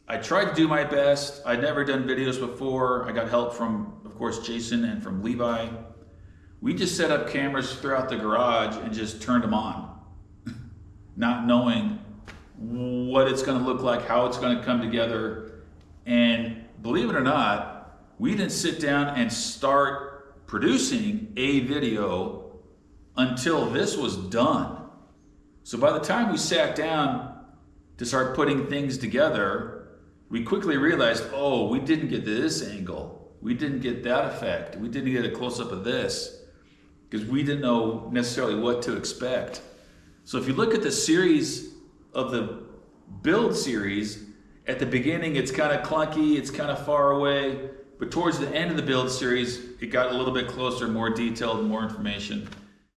I tried to do my best. I'd never done videos before. I got help from, of course, Jason and from Levi. We just set up cameras throughout the garage and just turned them on, not knowing what it's going to look like, how it's going to come together. And believe it or not, we didn't sit down and start producing a video until this was done. So by the time we sat down to start putting things together, we quickly realized, oh, we didn't get this angle. We didn't get that effect. We didn't get a close-up of this, because we didn't know necessarily what to expect. So if you look at the series of the build series, at the beginning it's kind of clunky, it's kind of far away, but towards the end of the build series, it got a little bit closer, more detailed, more information.